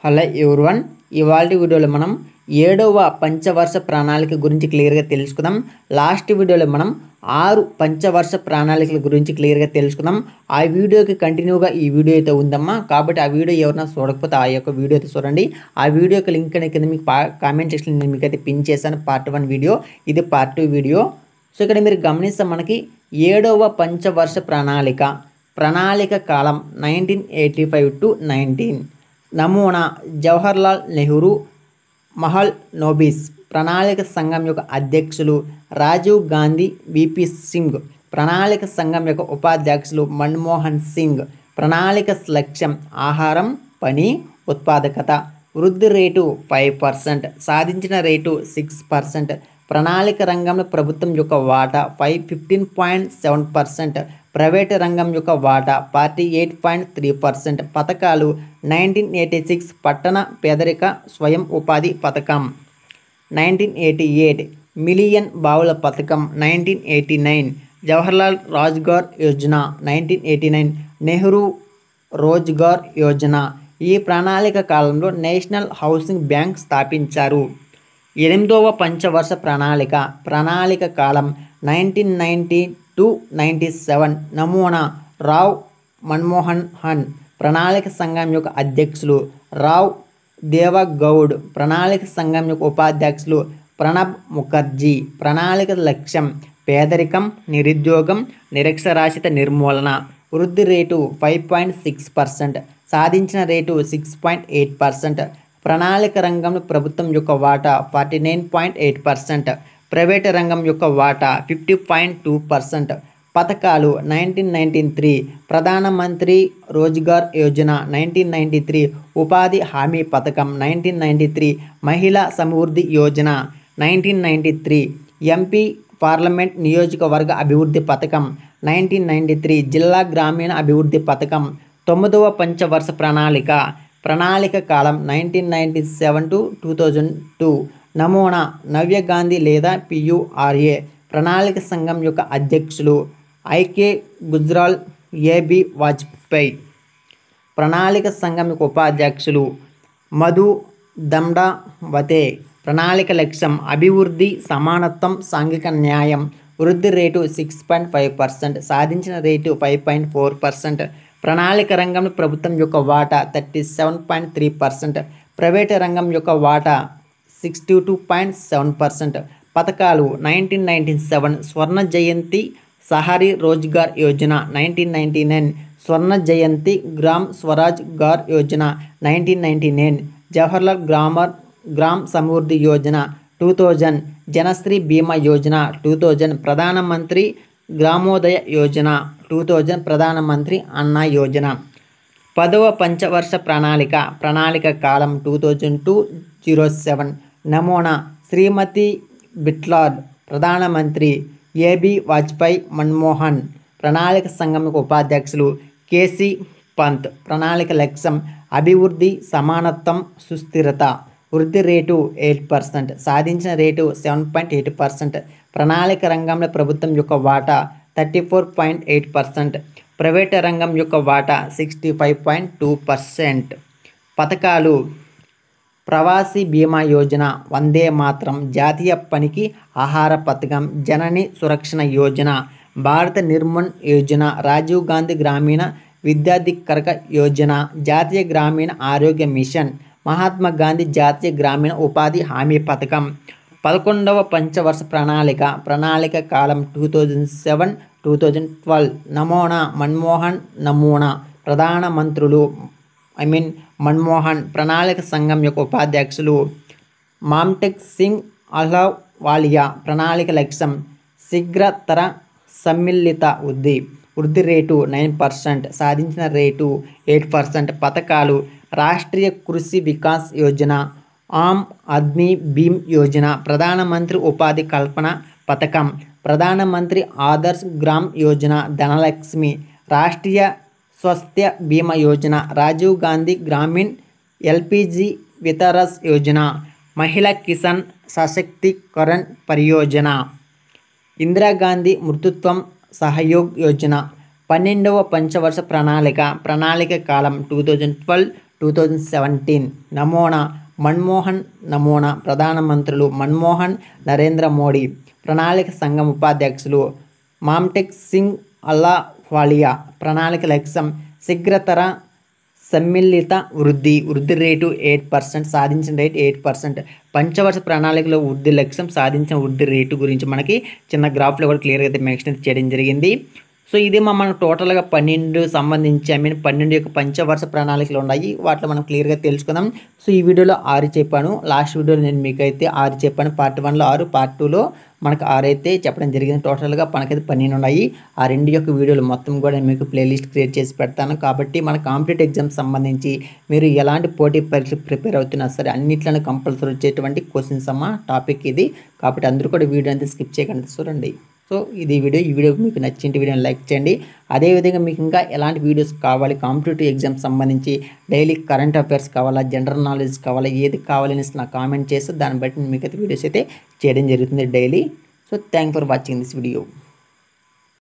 Hello everyone, ఇవాళ వీడియోలో మనం 7వ పంచవర్ష ప్రణాళిక గురించి క్లియర్గా తెలుసుకుందాం. లాస్ట్ వీడియోలో మనం 6 పంచవర్ష ప్రణాళికల గురించి క్లియర్గా తెలుసుకుందాం. ఆ వీడియోకి కంటిన్యూగా ఈ వీడియో అయితే ఉందమ్మా. కాబట్టి ఆ వీడియో ఎవరైనా చూడకపోతే ఆ యొక్క వీడియో అయితే చూడండి. ఆ వీడియోకి లింక్ అనేది కింద మీకు కామెంట్ సెక్షన్లో నేను మీకు అయితే పిన్ చేశాను. పార్ట్ 1 వీడియో, ఇది పార్ట్ 2 వీడియో. సో ఇక్కడ మీరు గమనిస్తే మనకి 7వ పంచవర్ష ప్రణాళిక కాలం 1985 to 19. నమూనా జవహర్లాల్ నెహ్రూ మహల్నోబిస్ ప్రణాళిక సంఘం యొక్క అధ్యక్షులు రాజీవ్ గాంధీ, విపి సింగ్ ప్రణాళిక సంఘం యొక్క ఉపాధ్యక్షులు మన్మోహన్ సింగ్. ప్రణాళిక లక్ష్యం ఆహారం, పని, ఉత్పాదకత. వృద్ధి రేటు 5%, సాధించిన రేటు 6%. ప్రణాళిక రంగంలో ప్రభుత్వం యొక్క వాటా 15.7%, ప్రైవేటు రంగం యొక్క వాటా 48.3%. పథకాలు 1986 పట్టణ పేదరిక స్వయం ఉపాధి పథకం, 1988 మిలియన్ బావుల పథకం, 1989 జవహర్లాల్ రోజ్గార్ యోజన, 1989 నెహ్రూ రోజ్గార్ యోజన. ఈ ప్రణాళిక కాలంలో నేషనల్ హౌసింగ్ బ్యాంక్ స్థాపించారు. 8వ పంచవర్ష ప్రణాళిక కాలం 1990 to 97. నమూనా రావ్ మన్మోహన్ ప్రణాళిక సంఘం యొక్క అధ్యక్షులు రావ్ దేవగౌడ్, ప్రణాళిక సంఘం యొక్క ఉపాధ్యక్షులు ప్రణబ్ ముఖర్జీ. ప్రణాళిక లక్ష్యం పేదరికం, నిరుద్యోగం, నిరక్షరాస్యత నిర్మూలన. వృద్ధి రేటు 5.6%, సాధించిన రేటు 6.8%. ప్రణాళిక రంగంలో ప్రభుత్వం యొక్క వాటా 49.8%, ప్రైవేటు రంగం యొక్క వాటా 50.2%. పథకాలు 1993 ప్రధానమంత్రి రోజ్గార్ యోజన, 1993 ఉపాధి హామీ పథకం, 1993 మహిళా సమృద్ధి యోజన, 1993 ఎంపీ పార్లమెంట్ నియోజకవర్గ అభివృద్ధి పథకం, 1993 జిల్లా గ్రామీణ అభివృద్ధి పథకం. 9వ పంచవర్ష ప్రణాళిక కాలం 1997 to 2002. నమూనా నవ్య గాంధీ లేదా పియుఆర్ఏ ప్రణాళిక సంఘం యొక్క అధ్యక్షులు ఐకే గుజ్రాల్, ఏబి వాజ్పేయి. ప్రణాళిక సంఘం యొక్క ఉపాధ్యక్షులు మధు దండావతే. ప్రణాళిక లక్ష్యం అభివృద్ధి, సమానత్వం, సాంఘిక న్యాయం. వృద్ధి రేటు 6.5%, సాధించిన రేటు 5.4%. ప్రణాళిక రంగంలో ప్రభుత్వం యొక్క వాటా 37.3%, ప్రైవేటు రంగం యొక్క వాటా 62.7%. పథకాలు 1997 స్వర్ణ జయంతి సహారీ రోజ్గార్ యోజన, 1999 స్వర్ణ జయంతి గ్రామ్ స్వరాజ్ గార్ యోజన, 1999 జవహర్లాల్ గ్రామ్ సమృద్ధి యోజన, 2000 జనశ్రీ బీమా యోజన, 2000 ప్రధానమంత్రి గ్రామోదయ యోజన, 2000 ప్రధానమంత్రి అన్న యోజన. 10వ పంచవర్ష ప్రణాళిక కాలం 2002-07. నమూనా శ్రీమతి బిట్లాడ్, ప్రధానమంత్రి ఏబి వాజ్పేయి, మన్మోహన్. ప్రణాళిక సంఘం ఉపాధ్యక్షులు కేసి పంత్. ప్రణాళిక లక్ష్యం అభివృద్ధి, సమానత్వం, సుస్థిరత. వృద్ధి రేటు 8%, సాధించిన రేటు 7.8%. ప్రణాళిక రంగంలో ప్రభుత్వం యొక్క వాటా 34.8%, ప్రైవేటు రంగం యొక్క వాటా 65.2%. పథకాలు ప్రవాసీ బీమా యోజన, వందే మాతరం, జాతీయ పనికి ఆహార పథకం, జనని సురక్షణ యోజన, భారత నిర్మల్ యోజన, రాజీవ్ గాంధీ గ్రామీణ విద్యాధికారిక యోజన, జాతీయ గ్రామీణ ఆరోగ్య మిషన్, మహాత్మా గాంధీ జాతీయ గ్రామీణ ఉపాధి హామీ పథకం. 11వ పంచవర్ష ప్రణాళిక కాలం 2007-2012. నమూనా నమూనా ప్రధానమంత్రులు మన్మోహన్. ప్రణాళిక సంఘం యొక్క ఉపాధ్యక్షులు మామ్టెక్ సింగ్ అహ్లూవాలియా. ప్రణాళిక లక్ష్యం శీఘ్రతర సమ్మిళిత వృద్ధి రేటు 9%, సాధించిన రేటు 8%. పథకాలు రాష్ట్రీయ కృషి వికాస్ యోజన, ఆమ్ ఆద్మీ భీమ్ యోజన, ప్రధానమంత్రి ఉపాధి కల్పన పథకం, ప్రధానమంత్రి ఆదర్శ్ గ్రామ్ యోజన, ధనలక్ష్మి, రాష్ట్రీయ స్వాస్థ్య బీమా యోజన, రాజీవ్ గాంధీ గ్రామీణ్ ఎల్పిజి వితరస్ యోజన, మహిళా కిసాన్ సశక్తీకరణ్ పరియోజన, ఇందిరాగాంధీ మృతృత్వం సహయోగ్ యోజన. 12వ పంచవర్ష ప్రణాళిక కాలం 2012 2017 నమూనా మన్మోహన్ నమూనా ప్రధానమంత్రులు మన్మోహన్ నరేంద్ర మోడీ ప్రణాళిక సంఘం ఉపాధ్యక్షులు మామ్టెక్ సింగ్ అల్లావాలియా ప్రణాళిక లక్ష్యం శీఘ్రతర సమ్మిళిత వృద్ధి రేటు 8%, సాధించిన రేట్ 8%. పంచవర్ష ప్రణాళికలో వృద్ధి లక్ష్యం, సాధించిన వృద్ధి రేటు గురించి మనకి చిన్న గ్రాఫ్లో కూడా క్లియర్గా అయితే మెన్షన్ చేయడం జరిగింది. సో ఇది మనం టోటల్గా 12 సంబంధించి 12 యొక్క పంచవర్ష ప్రణాళికలు ఉన్నాయి. వాటిలో మనం క్లియర్గా తెలుసుకుందాం. సో ఈ వీడియోలో 6 చెప్పాను, లాస్ట్ వీడియోలో నేను మీకు అయితే 6 చెప్పాను. పార్ట్ 1లో 6, పార్ట్ 2లో మనకు 6 అయితే చెప్పడం జరిగింది. టోటల్గా మనకైతే 12 ఉన్నాయి. ఆ 2 యొక్క వీడియోలు మొత్తం కూడా నేను మీకు ప్లేలిస్ట్ క్రియేట్ చేసి పెడతాను. కాబట్టి మన కాంపిటేటివ్ ఎగ్జామ్స్ సంబంధించి మీరు ఎలాంటి పోటీ పరీక్షలు ప్రిపేర్ అవుతున్నా సరే అన్నిట్లోనే కంపల్సరీ వచ్చేటువంటి క్వశ్చన్స్ టాపిక్ ఇది. కాబట్టి అందరూ కూడా వీడియో అంతా స్కిప్ చేయకండి, చూడండి. సో ఈ వీడియో మీకు నచ్చింది వీడియోని లైక్ చేయండి. అదేవిధంగా మీకు ఇంకా ఎలాంటి వీడియోస్ కావాలి, కాంపిటేటివ్ ఎగ్జామ్స్ సంబంధించి డైలీ కరెంట్ అఫైర్స్ కావాలా, జనరల్ నాలెడ్జ్ కావాలా, ఏది కావాలని నాకు కామెంట్ చేస్తే దాన్ని బట్టి మీకైతే వీడియోస్ అయితే చేయడం జరుగుతుంది daily. So thank for watching this video.